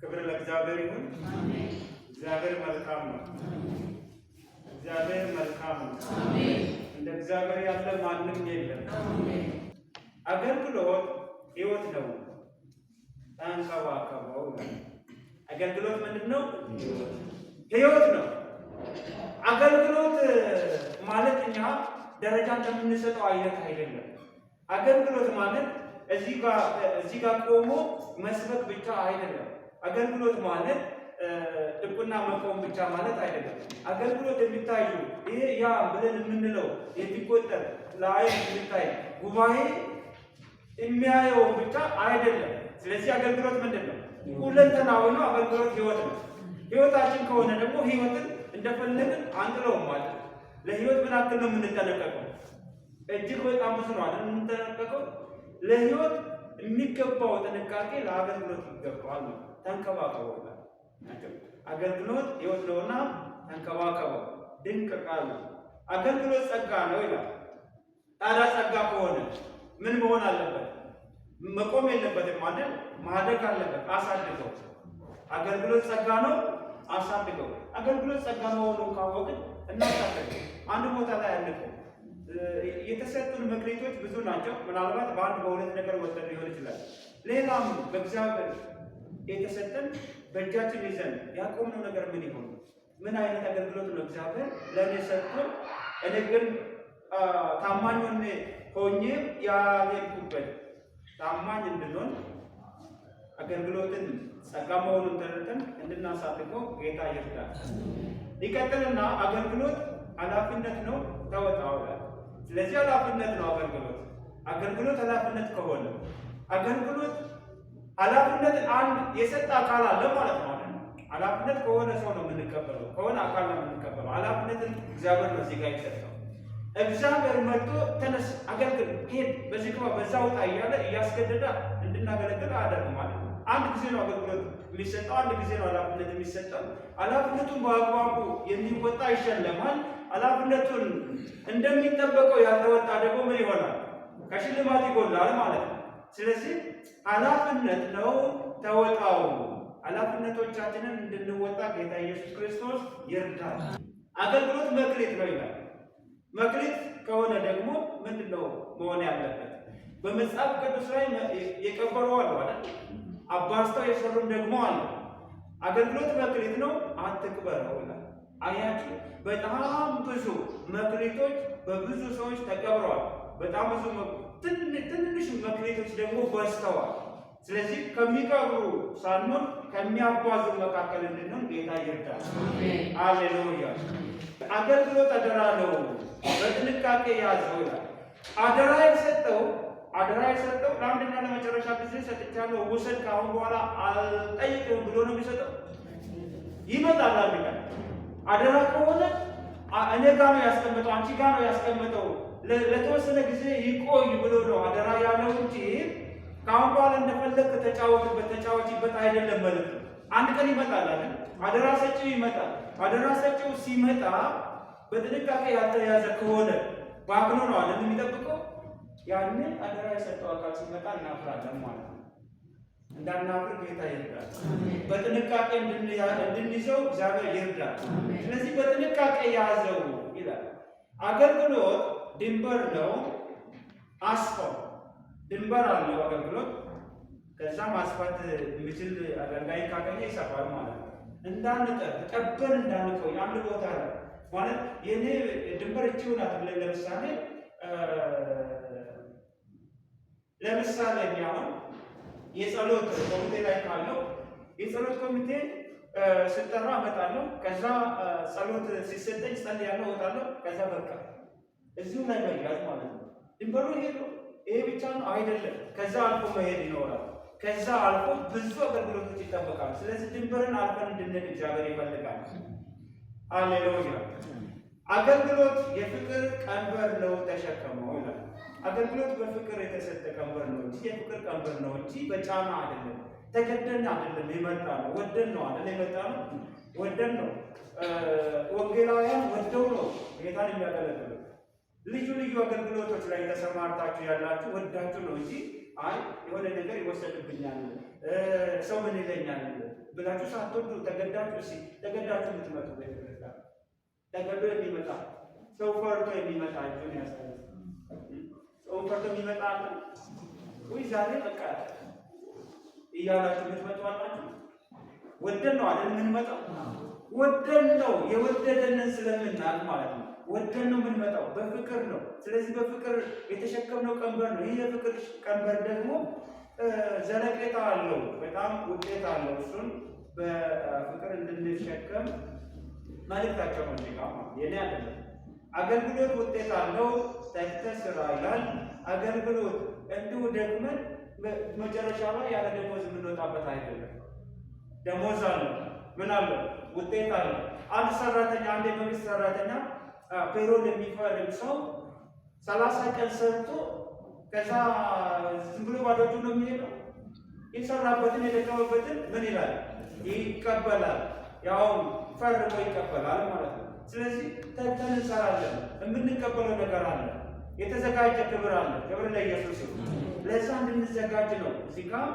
ክብር ለእግዚአብሔር ይሁን። እግዚአብሔር መልካም ነው። እግዚአብሔር መልካም ነው። እንደ እግዚአብሔር ያለ ማንም የለም። አገልግሎት ሕይወት ነው። ተንከባከበው። አገልግሎት ምንድን ነው? ሕይወት ነው። አገልግሎት ማለት እኛ ደረጃ እንደምንሰጠው አይነት አይደለም። አገልግሎት ማለት እዚህ ጋር ቆሞ መስበክ ብቻ አይደለም። አገልግሎት ማለት ጥቁና መቆም ብቻ ማለት አይደለም። አገልግሎት የሚታዩ ይሄ ያ ብለን የምንለው የሚቆጠር ለአይን የሚታይ ጉባኤ የሚያየው ብቻ አይደለም። ስለዚህ አገልግሎት ምንድን ነው? ሁለንተናዊ ነው። አገልግሎት ሕይወት ነው። ሕይወታችን ከሆነ ደግሞ ሕይወትን እንደፈለግን አንጥለውም ማለት ነው። ለሕይወት ምን ያክል ነው የምንጠነቀቀው? እጅግ በጣም ብዙ ነው አይደል የምንጠነቀቀው። ለሕይወት የሚገባው ጥንቃቄ ለአገልግሎት ይገባዋል። ተንከባከበው። አገልግሎት ሕይወት ነውና ተንከባከበው። ድንቅ ቃል ነው። አገልግሎት ጸጋ ነው ይላል። ታዲያ ጸጋ ከሆነ ምን መሆን አለበት? መቆም የለበትም ማለት ማደግ አለበት። አሳድገው። አገልግሎት ጸጋ ነው፣ አሳድገው። አገልግሎት ጸጋ መሆኑን ካወቅን እናሳድገው። አንድ ቦታ ላይ ያለፈው የተሰጡን መክሊቶች ብዙ ናቸው። ምናልባት በአንድ በሁለት ነገር ወጥተን ሊሆን ይችላል። ሌላም በእግዚአብሔር የተሰጠን በእጃችን ይዘን ያቆምነው ነገር ምን ይሆን? ምን አይነት አገልግሎት ነው እግዚአብሔር ለእኔ ሰጥቶን እኔ ግን ታማኝ ሆኜ ያልኩበት ታማኝ እንድንሆን አገልግሎትን ጸጋ መሆኑን ተረድተን እንድናሳድገው ጌታ ይርዳል። ይቀጥልና አገልግሎት ኃላፊነት ነው፣ ተወጣው። ስለዚህ ኃላፊነት ነው አገልግሎት። አገልግሎት ኃላፊነት ከሆነ አገልግሎት ኃላፊነትን አንድ የሰጠ አካል አለ ማለት ነው። ኃላፊነት ከሆነ ሰው ነው የምንቀበለው፣ ከሆነ አካል ነው የምንቀበለው። ኃላፊነትን እግዚአብሔር ነው እዚህ ጋር የሰጠው። እግዚአብሔር መጥቶ ተነስ፣ አገልግል፣ ሄድ፣ በዚህ ግባ፣ በዛ ውጣ እያለ እያስገደደ እንድናገለግል አያደርግም ማለት ነው። አንድ ጊዜ ነው አገልግሎት የሚሰጠው፣ አንድ ጊዜ ነው ኃላፊነት የሚሰጠው። ኃላፊነቱን በአግባቡ የሚወጣ ይሸለማል። ኃላፊነቱን እንደሚጠበቀው ያልተወጣ ደግሞ ምን ይሆናል? ከሽልማት ይጎላል ማለት ነው። ስለዚህ ኃላፊነት ነው፣ ተወጣው። ኃላፊነቶቻችንን እንድንወጣ ጌታ ኢየሱስ ክርስቶስ ይርዳል። አገልግሎት መክሊት ነው ይላል። መክሊት ከሆነ ደግሞ ምንድን ነው መሆን ያለበት? በመጽሐፍ ቅዱስ ላይ የቀበሩ አሉ አይደል? አባስተው የሰሩም ደግሞ አሉ። አገልግሎት መክሊት ነው፣ አትቅበረው ይላል። አያችሁ፣ በጣም ብዙ መክሊቶች በብዙ ሰዎች ተቀብረዋል። በጣም ብዙ ትንንሽ መክሊቶች ደግሞ በዝተዋል። ስለዚህ ከሚቀብሩ ሳንሆን ከሚያጓዙ መካከል እንድንሆን ጌታ ይርዳል። ሃሌሉያ። አገልግሎት አደራ ነው፣ በጥንቃቄ ያዘው ይላል። አደራ የሰጠው ለአንድና ለመጨረሻ ጊዜ ሰጥቻለሁ፣ ውሰድ፣ ከአሁን በኋላ አልጠይቅም ብሎ ነው የሚሰጠው። ይመጣል አንድ ቀን። አደራ ከሆነ እኔ ጋር ነው ያስቀመጠው፣ አንቺ ጋር ነው ያስቀመጠው፣ ለተወሰነ ጊዜ ይቆይ ብሎ ነው አደራ ያለው እንጂ ከአሁን በኋላ እንደፈለግ ተጫወችበት አይደለም ማለት ነው። አንድ ቀን ይመጣል አይደል? አደራ ሰጪው ይመጣል። አደራ ሰጪው ሲመጣ በጥንቃቄ ያልተያዘ ከሆነ ባክኖ ነው አይደል የሚጠብቀው። ያንን አደራ የሰጠው አካል ሲመጣ እናፍራለን ማለት ነው። እንዳናፍር ጌታ ይርዳል። በጥንቃቄ እንድንይዘው እግዚአብሔር ይርዳል። ስለዚህ በጥንቃቄ ያዘው ይላል። አገልግሎት ድንበር ነው። አስፋው ድንበር አለው አገልግሎት። ከዛ ማስፋት የሚችል አገልጋይ ካገኘ ይሰፋል ማለት ነው። ጠበን እንዳንቆይ አንድ ቦታ ላይ ማለት የኔ ድንበር እቺው ናት ብለን ለምሳሌ አሁን የጸሎት ኮሚቴ ላይ ካለው የጸሎት ኮሚቴ ስጠራ እመጣለሁ። ከዛ ጸሎት ሲሰጠኝ ጸልያለሁ፣ እወጣለሁ። ከዛ በቃ እዚሁ ላይ መያዝ ማለት ነው። ድንበሩ ይሄ ነው። ይሄ ብቻ ነው አይደለም። ከዛ አልፎ መሄድ ይኖራል። ከዛ አልፎ ብዙ አገልግሎቶች ይጠበቃሉ። ስለዚህ ድንበርን አልፈን እንድንሄድ እግዚአብሔር ይፈልጋል። ሃሌሉያ። አገልግሎት የፍቅር ቀንበር ነው፣ ተሸከመው ይላል። አገልግሎት በፍቅር የተሰጠ ቀንበር ነው እንጂ የፍቅር ቀንበር ነው እንጂ በጫና አይደለም። ተገደን አይደለም የመጣ ነው፣ ወደን ነው አይደል የመጣ ነው። ወደን ነው። ወንጌላውያን ወደው ነው ጌታን የሚያገለግሉ። ልዩ ልዩ አገልግሎቶች ላይ ተሰማርታችሁ ያላችሁ ወዳችሁ ነው እንጂ አይ የሆነ ነገር ይወሰድብኛል፣ ሰው ምን ይለኛል፣ ብላችሁ ሳትወዱ ተገዳችሁ የምትመጡ ቤተክርስቲያን ተገዶ የሚመጣ ሰው ፈርቶ የሚመጣ እጁን ያሳያል። ሰው ፈርቶ የሚመጣ አለ ወይ? ዛሬ በቃ እያላችሁ የምትመጡ አላችሁ። ወደን ነው አይደል የምንመጣው? ወደን ነው የወደደንን ስለምናል ማለት ነው። ወደን ነው የምንመጣው፣ በፍቅር ነው። ስለዚህ በፍቅር የተሸከምነው ቀንበር ነው። ይህ የፍቅር ቀንበር ደግሞ ዘለቄታ አለው፣ በጣም ውጤት አለው። እሱን በፍቅር እንድንሸከም መልእክታቸው ነው። የኔ አይደለም። አገልግሎት ውጤት አለው፣ ተግተህ ስራ ይላል። አገልግሎት እንዲሁ ደግመን መጨረሻ ላይ ያለ ደሞዝ የምንወጣበት አይደለም። ደሞዝ አለው፣ ምን አለው? ውጤት አለው። አንድ ሰራተኛ፣ አንድ የመንግስት ሰራተኛ ፔሮል የሚፈርም ሰው 30 ቀን ሰርቶ ከዛ ዝም ብሎ ባዶ እጁን ነው የሚሄደው? የሰራበትን የደከመበትን ምን ይላል? ይቀበላል። ያው ፈርሞ ይቀበላል ማለት ነው። ስለዚህ ተግተን እንሰራለን። የምንቀበለው ነገር አለ፣ የተዘጋጀ ክብር አለ። ክብር ለኢየሱስ ይሁን። ለዛ እንድንዘጋጅ ነው እዚህ ጋር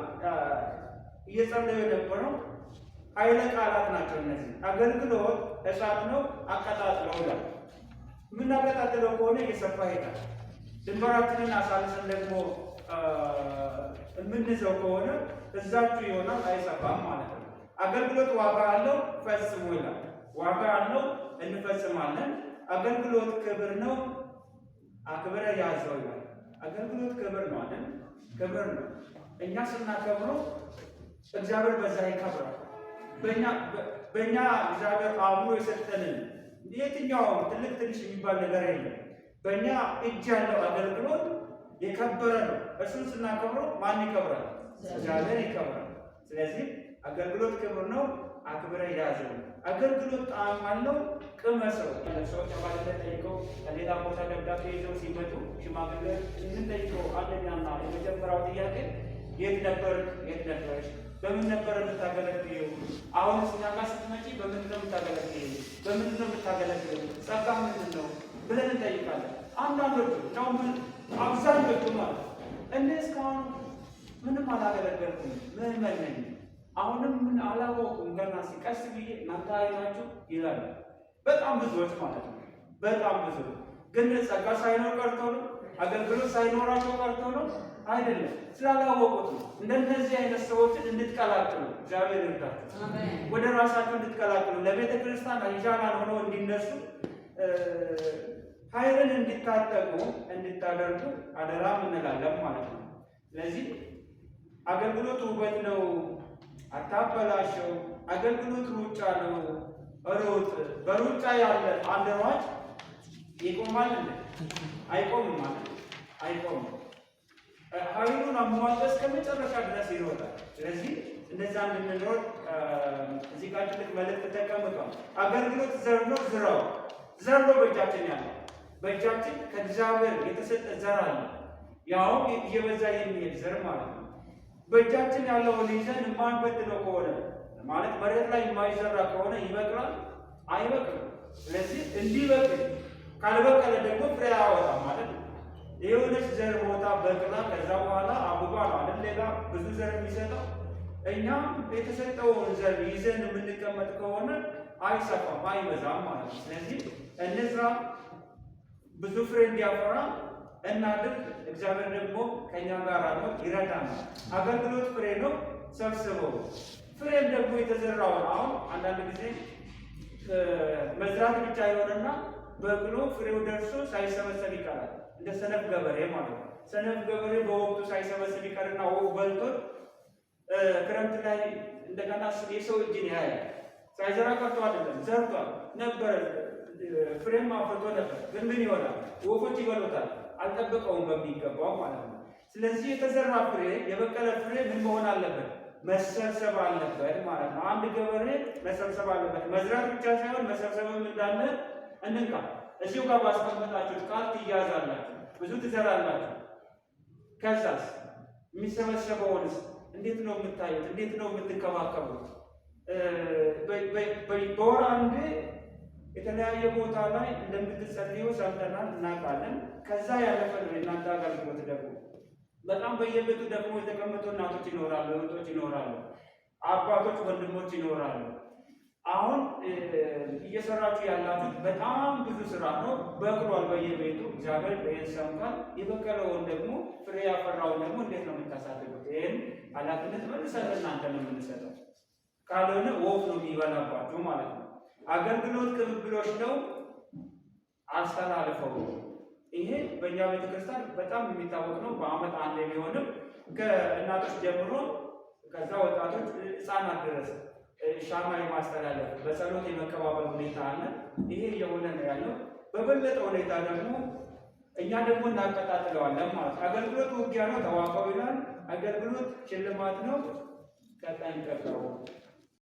እየጸለዩ የነበረው ኃይለ ቃላት ናቸው እነዚህ። አገልግሎት እሳት ነው፣ አቀጣጥለው ይላል። የምናቀጣጥለው ከሆነ እየሰፋ ይሄዳል። ድንበራችንን አሳልሰን ደግሞ የምንይዘው ከሆነ እዛችሁ ይሆናል፣ አይሰፋም ማለት ነው። አገልግሎት ዋጋ አለው፣ ፈጽሞ ይላል። ዋጋ አለው፣ እንፈጽማለን። አገልግሎት ክብር ነው፣ አክብረ ያዘው ይላል። አገልግሎት ክብር ነው አይደል? ክብር ነው። እኛ ስናከብረው እግዚአብሔር በዛ ይከብራል። በእኛ እግዚአብሔር አእምሮ የሰጠንን የትኛውም ትልቅ ትንሽ የሚባል ነገር የለም። በእኛ እጅ ያለው አገልግሎት የከበረ ነው። እሱን ስናከብረው ማን ይከብራል? እግዚአብሔር ይከብራል። ስለዚህ አገልግሎት ክብር ነው፣ አክብረ ያዘው። አገልግሎት ጣዕም አለው፣ ቅመሰው። ሰዎች አባልነት ጠይቀው ከሌላ ቦታ ደብዳቤ ይዘው ሲመጡ ሽማግሌ የምንጠይቀው አንደኛና የመጀመሪያው ጥያቄ የት ነበር? የት ነበርሽ? በምን ነበር የምታገለግለው? አሁን እኛ ጋር ስትመጪ በምንድን ነው የምታገለግለው? በምንድን ነው የምታገለግለው? ጸጋ ምንድን ነው ብለን እንጠይቃለን። አንዳንዶቹ ነው አብዛኞቹ ማለት እኔ እስካሁን ምንም አላገለገልኩም፣ ምዕመን ነኝ፣ አሁንም ምን አላወቁም፣ ገና ሲቀስ ብዬ እናንተ አይናችሁ ይላሉ። በጣም ብዙዎች ማለት ነው። በጣም ብዙ ግን ጸጋ ሳይኖር ቀርቶ ነው? አገልግሎት ሳይኖራቸው ቀርቶ ነው? አይደለም፣ ስላላወቁት ነው። እንደነዚህ አይነት ሰዎችን እንድትቀላቅሉ እግዚአብሔር ይርዳችሁ። ወደ ራሳቸው እንድትቀላቅሉ ለቤተ ክርስቲያን አይዣናል ሆነው እንዲነሱ ኃይልን እንዲታጠቁ እንድታደርጉ አደራ እንላለን ማለት ነው። ስለዚህ አገልግሎት ውበት ነው፣ አታበላሸው። አገልግሎት ሩጫ ነው፣ ሩጥ። በሩጫ ያለ አንድ ሯጭ ይቆማል? አይቆምም ማለት አይቆምም። ኃይሉን አሟጦ እስከ መጨረሻ ድረስ ይሮጣል። ስለዚህ እንደዛ እንድንሮጥ እዚህ ጋር ትልቅ መልእክት ተቀምጧል። አገልግሎት ዘር ነው፣ ዝራው። ዘር ነው በእጃችን ያለ፣ በእጃችን ከእግዚአብሔር የተሰጠ ዘር አለ። ያውም እየበዛ የሚሄድ ዘር ማለት ነው። በእጃችን ያለውን ይዘን የማንበድለው ከሆነ ማለት መሬት ላይ የማይዘራ ከሆነ ይበቅላል? አይበቅልም። ስለዚህ እንዲበቅል ካልበቀለ ደግሞ ፍሬ አያወጣም ማለት ነው። የሆነች ዘር ቦታ በቅላ ከዛ በኋላ አበባ ነው አይደል? ሌላ ብዙ ዘር የሚሰጠው። እኛም የተሰጠውን ዘር ይዘን የምንቀመጥ ከሆነ አይሰፋም፣ አይበዛም ማለት ነው። ስለዚህ እነዛ ብዙ ፍሬ እንዲያፈራ እናድርግ። እግዚአብሔር ደግሞ ከእኛ ጋር ነው፣ ይረዳናል። አገልግሎት ፍሬ ነው፣ ሰብስበው። ፍሬም ደግሞ የተዘራውን አሁን አንዳንድ ጊዜ መዝራት ብቻ የሆነና በቅሎ ፍሬው ደርሶ ሳይሰበሰብ ይቀራል። እንደ ሰነፍ ገበሬ ማለት ነው። ሰነፍ ገበሬ በወቅቱ ሳይሰበሰብ ይቀርና ወፍ በልቶት ክረምት ላይ እንደገና የሰው እጅን ያያል። ሳይዘራ ቀርቶ አይደለም፣ ዘርቷል ነበር፣ ፍሬም አፍርቶ ነበር። ግን ምን ይሆናል? ወፎች ይበሉታል። አልጠበቀውም በሚገባው ማለት ነው። ስለዚህ የተዘራ ፍሬ፣ የበቀለ ፍሬ ምን መሆን አለበት? መሰብሰብ አለበት ማለት ነው። አንድ ገበሬ መሰብሰብ አለበት። መዝራት ብቻ ሳይሆን መሰብሰብም እንዳለ እንንቃ። እዚሁ ጋር ባስቀመጣችሁት ቃል ትያዛላችሁ፣ ብዙ ትዘራላችሁ። ከዛስ የሚሰበሰበውንስ እንዴት ነው የምታዩት? እንዴት ነው የምትከባከቡት? በወር አንዴ የተለያየ ቦታ ላይ እንደምትጸልዩ ሰምተናል፣ እናውቃለን። ከዛ ያለፈ ነው የእናንተ አገልግሎት ደግሞ በጣም በየቤቱ ደግሞ የተቀመጡ እናቶች ይኖራሉ፣ እህቶች ይኖራሉ። አባቶች ወንድሞች ይኖራሉ። አሁን እየሰራችሁ ያላችሁት በጣም ብዙ ስራ ነው። በቅሏል በየቤቱ እግዚአብሔር ይህን ሰምቷል። የበቀለውን ደግሞ ፍሬ ያፈራውን ደግሞ እንዴት ነው የምታሳድጉት? ይህን ኃላፊነት መልሰን እናንተ ነው የምንሰጠው። ካልሆነ ወፍ ነው የሚበላባችሁ ማለት ነው። አገልግሎት ቅብብሎች ነው አስተላልፈው። ይሄ በእኛ ቤተክርስቲያን በጣም የሚታወቅ ነው። በዓመት አንድ ቢሆንም ከእናቶች ጀምሮ ከዛ ወጣቶች ህፃናት ድረስ ሻማ የማስተላለፍ በጸሎት የመቀባበል ሁኔታ አለ። ይሄ እየሆነ ነው ያለው። በበለጠ ሁኔታ ደግሞ እኛ ደግሞ እናቀጣጥለዋለን ማለት ነው። አገልግሎት ውጊያ ነው፣ ተዋቀው ይላል። አገልግሎት ሽልማት ነው፣ ተጠንቀቀው።